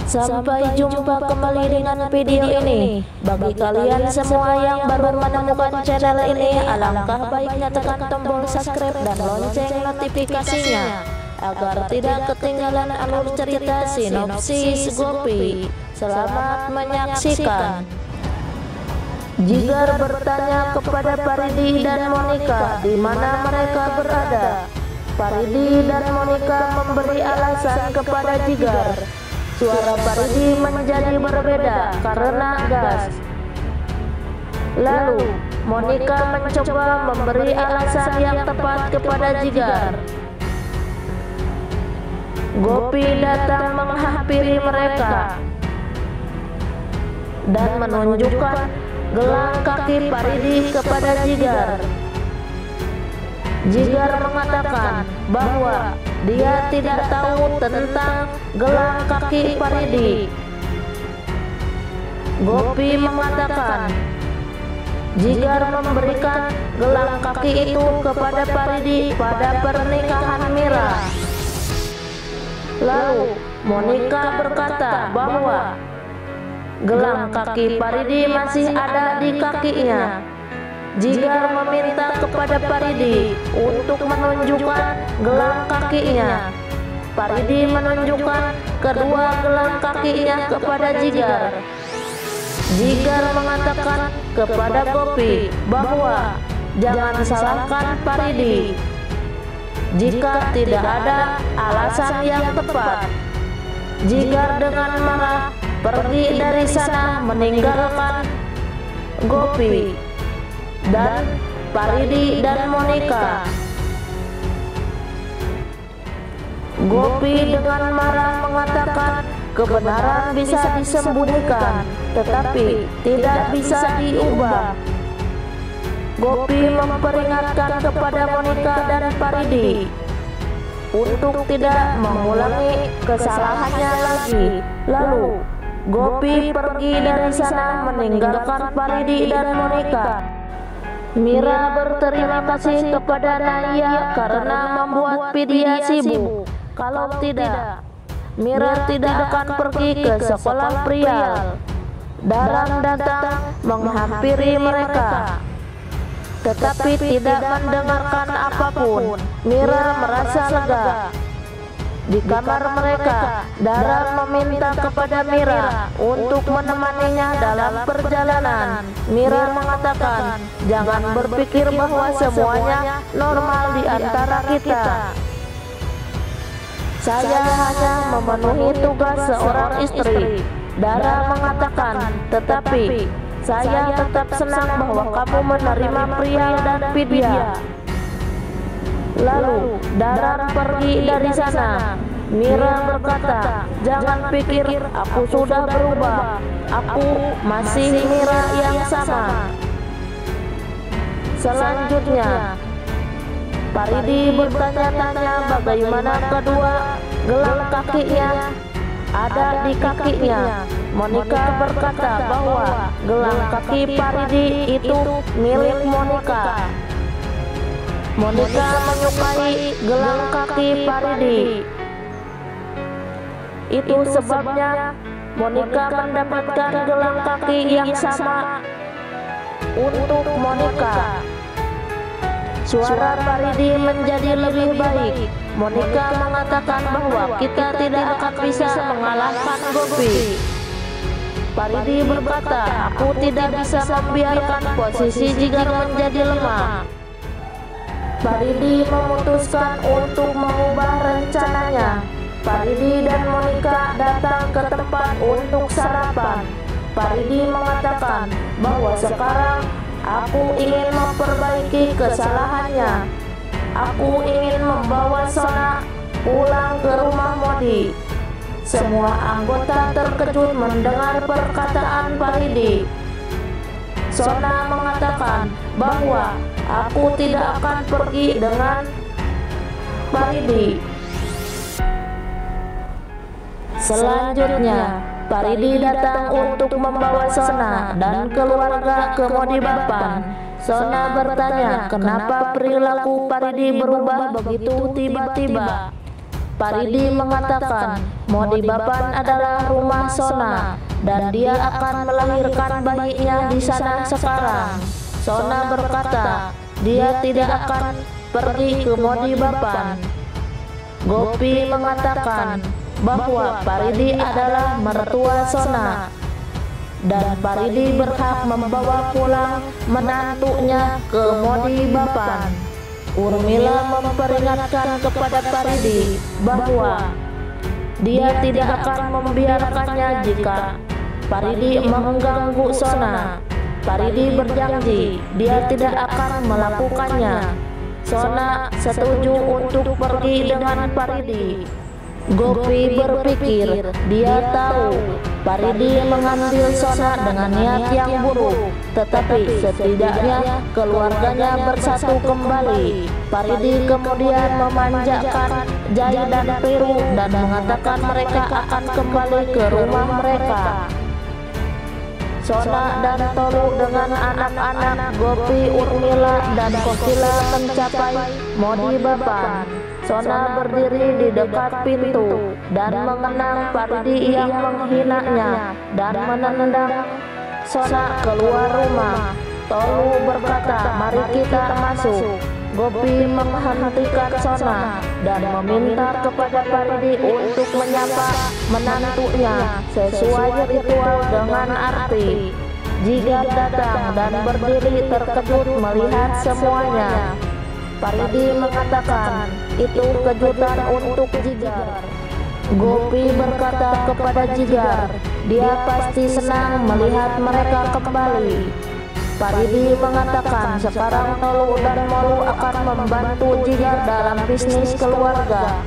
Sampai jumpa kembali dengan video ini. Bagi kalian semua yang baru menemukan channel ini, alangkah baiknya tekan tombol subscribe dan lonceng notifikasinya agar tidak ketinggalan alur cerita sinopsis Gopi. Selamat menyaksikan. Jigar bertanya kepada Paridi dan Monica di mana mereka berada. Paridi dan Monica memberi alasan kepada Jigar. Suara Paridi menjadi berbeda karena gas. Lalu Monica mencoba memberi alasan yang tepat kepada Jigar. Gopi datang menghampiri mereka dan menunjukkan gelang kaki Paridi kepada Jigar. Jigar mengatakan bahwa dia tidak tahu tentang gelang kaki Paridi. Gopi mengatakan Jigar memberikan gelang kaki itu kepada Paridi pada pernikahan Mira. Lalu Monica berkata bahwa gelang kaki Paridi masih ada di kakinya. Jigar meminta kepada Paridi untuk menunjukkan gelang kakinya. Paridi menunjukkan kedua gelang kakinya kepada Jigar. Jigar mengatakan kepada Gopi bahwa jangan salahkan Paridi jika tidak ada alasan yang tepat. Jigar dengan marah pergi dari sana meninggalkan Gopi dan Paridi dan Monica. Gopi dengan marah mengatakan kebenaran bisa disembunyikan, tetapi tidak bisa diubah. Gopi memperingatkan kepada Monica dan Paridi untuk tidak mengulangi kesalahannya lagi. Lalu Gopi pergi dari sana meninggalkan Paridi dan Monica. Mira berterima kasih kepada Naya karena membuat Vidya sibuk. Kalau tidak, Mira tidak akan pergi ke sekolah Prial. Dalang datang menghampiri mereka, tetapi tidak mendengarkan apapun. Mira merasa lega. Di kamar mereka, Dalang meminta kepada Mira untuk menemaninya dalam perjalanan. Mira mengatakan, jangan berpikir bahwa semuanya normal di antara kita. Saya hanya memenuhi tugas seorang istri. Dalang mengatakan, tetapi saya tetap senang bahwa kamu menerima Prial dan Vidya. Lalu Dalang pergi dari sana. Mira berkata, jangan pikir aku sudah berubah. Aku masih Mira yang sama. Selanjutnya Paridi bertanya-tanya bagaimana kedua gelang kakinya ada di kakinya. Monica berkata bahwa gelang kaki Paridi itu milik Monica. Monica menyukai gelang kaki Paridi. Itu sebabnya Monica mendapatkan gelang kaki yang sama untuk Monica. Suara Paridi menjadi lebih baik. Monica mengatakan bahwa kita tidak akan bisa mengalahkan Gopi. Paridi berkata, aku tidak bisa membiarkan posisi Jigar menjadi lemah. Paridi memutuskan untuk mengubah rencananya. Paridi dan Monica datang ke tempat untuk sarapan. Paridi mengatakan bahwa sekarang aku ingin memperbaiki kesalahannya. Aku ingin membawa Sona pulang ke rumah Modi. Semua anggota terkejut mendengar perkataan Paridi. Sona mengatakan bahwa aku tidak akan pergi dengan Paridi. Selanjutnya Paridi datang untuk membawa Sona dan keluarga ke Modibapan. Sona bertanya kenapa perilaku Paridi berubah begitu tiba-tiba. Paridi mengatakan Modibaban adalah rumah Sona dan dia akan melahirkan bayinya di sana sekarang. Sona berkata dia tidak akan pergi ke Modibaban. Gopi mengatakan bahwa Paridi adalah mertua Sona dan Paridi berhak membawa pulang menantunya ke Modibaban. Urmila memperingatkan kepada Paridi bahwa dia tidak akan membiarkannya jika Paridi mengganggu Sona. Paridi berjanji dia tidak akan melakukannya. Sona setuju untuk pergi dengan Paridi. Gopi berpikir dia tahu Paridi mengambil Sona dengan niat yang buruk, tetapi setidaknya keluarganya bersatu kembali. Paridi kemudian memanjakan Jai dan Peru dan mengatakan mereka akan kembali ke rumah mereka. Sona dan Tolu dengan anak-anak Gopi, Urmila, dan Kokila mencapai Modibaban. Sona berdiri di dekat pintu dan mengenang Paridi yang menghinanya dan menendang Sona keluar rumah. Tolu berkata, "Mari kita masuk." Gopi menghentikan Sona dan meminta kepada Paridi untuk menyapa menantunya sesuai ritual dengan arti. Jigar datang dan berdiri terkejut melihat semuanya. Paridi mengatakan itu kejutan untuk Jigar. Gopi berkata kepada Jigar, dia pasti senang melihat mereka kembali. Paridi mengatakan sekarang Tolu dan Molu akan membantu Jigar dalam bisnis keluarga.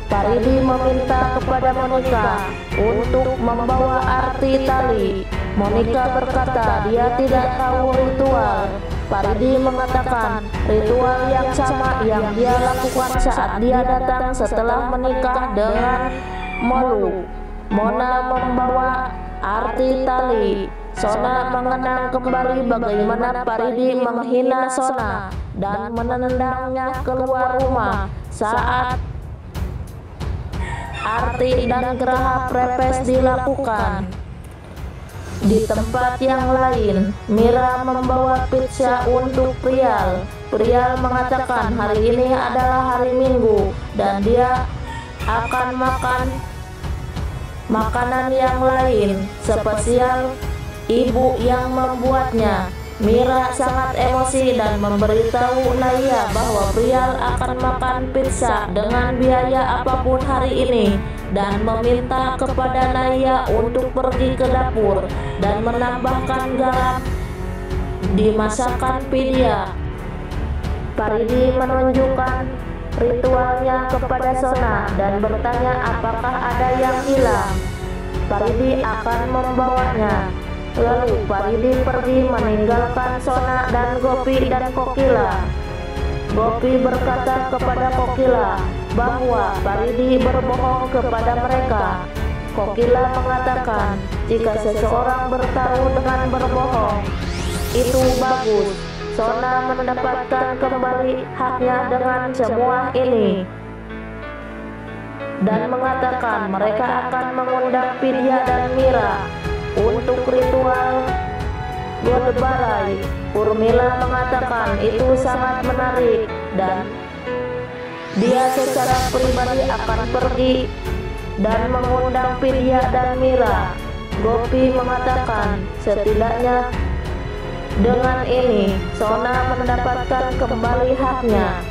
Paridi meminta kepada Monika untuk membawa arti tali. Monika berkata dia tidak tahu ritual. Paridi mengatakan ritual yang sama yang dia lakukan saat dia datang setelah menikah dengan Molu. Mona membawa arti tali. Sona mengenang kembali bagaimana Paridi menghina Sona dan menendangnya keluar rumah saat arti dan geraha prepes dilakukan. Di tempat yang lain, Mira membawa pizza untuk Priyal. Priyal mengatakan hari ini adalah hari Minggu dan dia akan makan makanan yang lain spesial ibu yang membuatnya. Mira sangat emosi dan memberitahu Naya bahwa Priyal akan makan pizza dengan biaya apapun hari ini dan meminta kepada Naya untuk pergi ke dapur dan menambahkan garam di masakan Vidya. Paridi menunjukkan ritualnya kepada Sona dan bertanya apakah ada yang hilang. Paridi akan membawanya. Lalu Paridi pergi meninggalkan Sona dan Gopi dan Kokila. Gopi berkata kepada Kokila bahwa Paridi berbohong kepada mereka. Kokila mengatakan jika seseorang bertaruh dengan berbohong, itu bagus. Sona mendapatkan kembali haknya dengan semua ini dan mengatakan mereka akan mengundang Vidya dan Mira untuk ritual Godbarai. Urmila mengatakan itu sangat menarik dan dia secara pribadi akan pergi dan mengundang Vidya dan Mira. Gopi mengatakan setidaknya dengan ini Sona mendapatkan kembali haknya.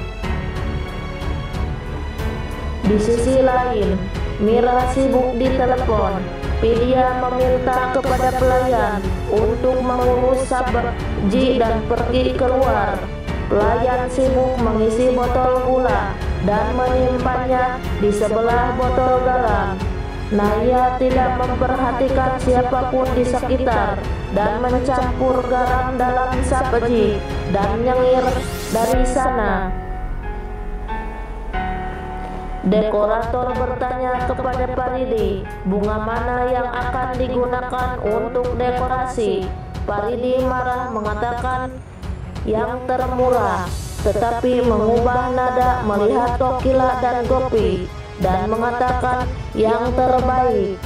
Di sisi lain, Mira sibuk di telepon. Vidya meminta kepada pelayan untuk mengurus sabji dan pergi keluar. Pelayan sibuk mengisi botol gula dan menyimpannya di sebelah botol garam. Naya tidak memperhatikan siapapun di sekitar dan mencampur garam dalam sabji dan nyengir dari sana. Dekorator bertanya kepada Paridi, bunga mana yang akan digunakan untuk dekorasi. Paridi marah mengatakan yang termurah. tetapi mengubah nada melihat Kokila dan Gopi dan mengatakan yang terbaik.